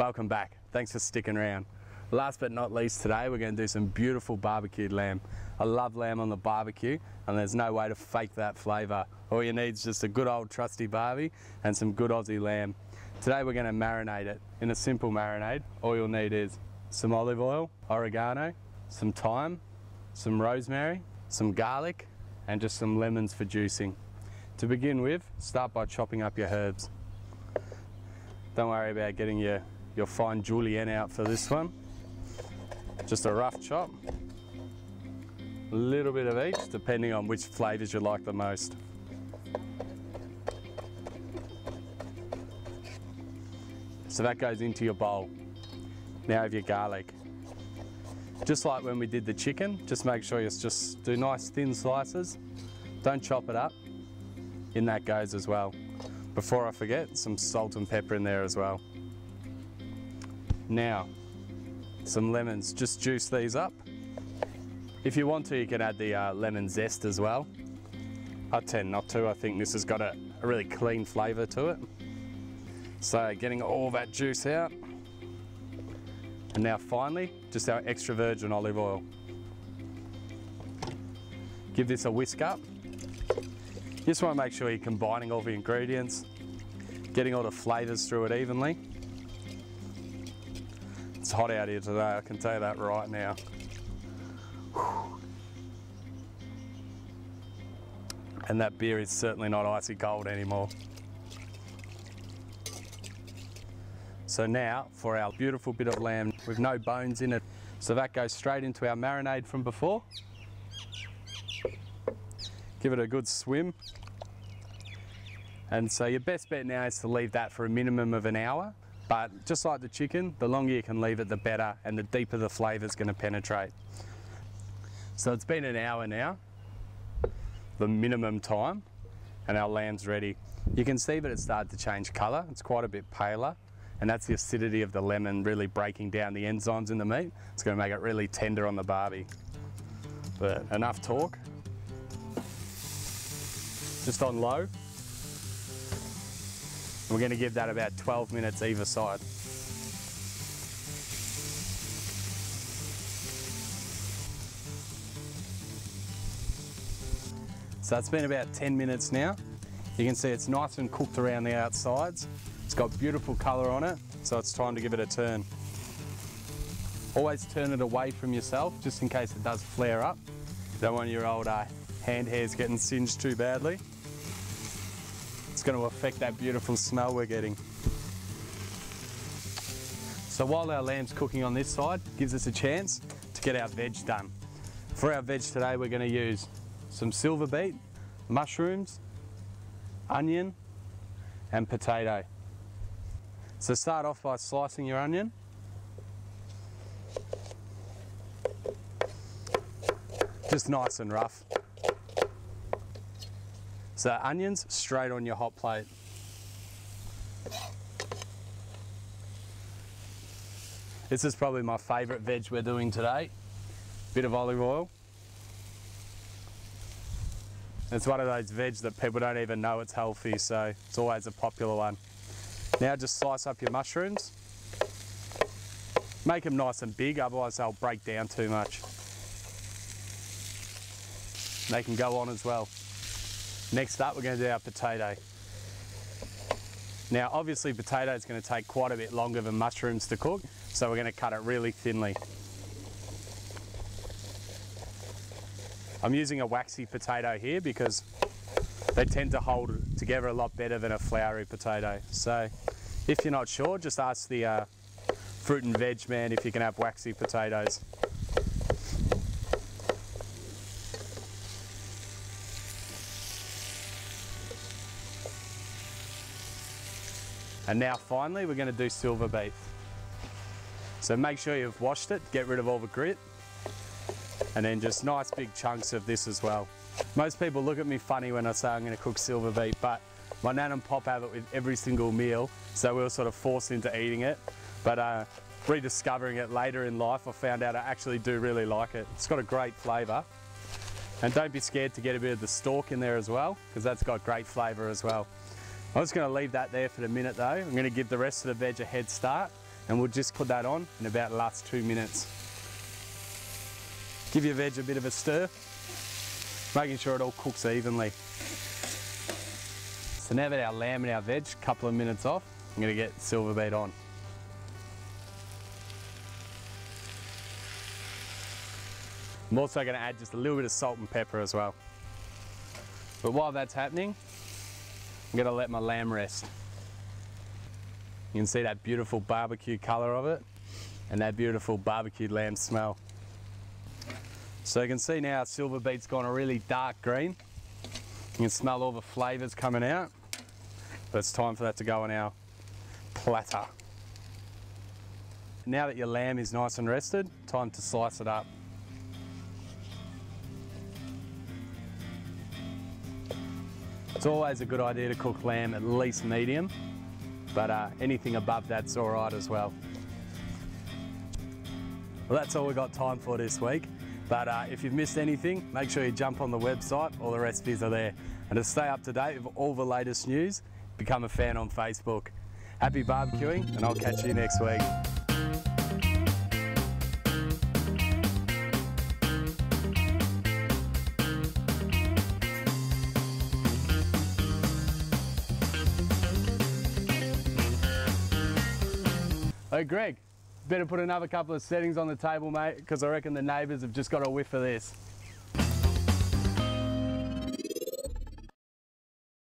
Welcome back. Thanks for sticking around. Last but not least, today we're going to do some beautiful barbecued lamb. I love lamb on the barbecue, and there's no way to fake that flavour. All you need is just a good old trusty barbie and some good Aussie lamb. Today we're going to marinate it in a simple marinade. All you'll need is some olive oil, oregano, some thyme, some rosemary, some garlic, and just some lemons for juicing. To begin with, start by chopping up your herbs. Don't worry about getting your fine julienne out for this one. Just a rough chop. A little bit of each, depending on which flavours you like the most. So that goes into your bowl. Now have your garlic. Just like when we did the chicken, just make sure you just do nice thin slices. Don't chop it up. In that goes as well. Before I forget, some salt and pepper in there as well. Now, some lemons, just juice these up. If you want to, you can add the lemon zest as well. I tend not to. I think this has got a really clean flavour to it. So getting all that juice out. And now finally, just our extra virgin olive oil. Give this a whisk up. You just want to make sure you're combining all the ingredients, getting all the flavours through it evenly. It's hot out here today, I can tell you that right now. And that beer is certainly not icy cold anymore. So now for our beautiful bit of lamb with no bones in it. So that goes straight into our marinade from before. Give it a good swim. And so your best bet now is to leave that for a minimum of an hour. But just like the chicken, the longer you can leave it, the better, and the deeper the flavour is going to penetrate. So it's been an hour now, the minimum time, and our lamb's ready. You can see that it started to change colour. It's quite a bit paler, and that's the acidity of the lemon really breaking down the enzymes in the meat. It's going to make it really tender on the barbie. But enough talk. Just on low. We're going to give that about 12 minutes either side. So it's been about 10 minutes now. You can see it's nice and cooked around the outsides. It's got beautiful colour on it, so it's time to give it a turn. Always turn it away from yourself, just in case it does flare up. Don't want your old hand hairs getting singed too badly. It's going to affect that beautiful smell we're getting. So while our lamb's cooking on this side, gives us a chance to get our veg done. For our veg today, we're going to use some silver beet, mushrooms, onion, and potato. So start off by slicing your onion. Just nice and rough. So onions straight on your hot plate. This is probably my favourite veg we're doing today. Bit of olive oil. It's one of those veg that people don't even know it's healthy, so it's always a popular one. Now just slice up your mushrooms. Make them nice and big, otherwise they'll break down too much. They can go on as well. Next up, we're going to do our potato. Now, obviously potato is going to take quite a bit longer than mushrooms to cook, so we're going to cut it really thinly. I'm using a waxy potato here because they tend to hold together a lot better than a floury potato. So if you're not sure, just ask the fruit and veg man if you can have waxy potatoes. And now finally, we're going to do silver beet. So make sure you've washed it, get rid of all the grit, and then just nice big chunks of this as well. Most people look at me funny when I say I'm going to cook silver beet, but my nan and pop have it with every single meal, so we were sort of forced into eating it. But rediscovering it later in life, I found out I actually do really like it. It's got a great flavour. And don't be scared to get a bit of the stalk in there as well, because that's got great flavour as well. I'm just going to leave that there for a minute though. I'm going to give the rest of the veg a head start, and we'll just put that on in about the last 2 minutes. Give your veg a bit of a stir, making sure it all cooks evenly. So now that our lamb and our veg, a couple of minutes off, I'm going to get silver beet on. I'm also going to add just a little bit of salt and pepper as well. But while that's happening, I'm going to let my lamb rest. You can see that beautiful barbecue colour of it and that beautiful barbecued lamb smell. So you can see now our silver beet's gone a really dark green. You can smell all the flavours coming out, but it's time for that to go on our platter. Now that your lamb is nice and rested, time to slice it up. It's always a good idea to cook lamb at least medium, but anything above that's all right as well. Well, that's all we've got time for this week, but if you've missed anything, make sure you jump on the website, all the recipes are there. And to stay up to date with all the latest news, become a fan on Facebook. Happy barbecuing, and I'll catch you next week. Hey Greg, better put another couple of settings on the table, mate, because I reckon the neighbours have just got a whiff of this.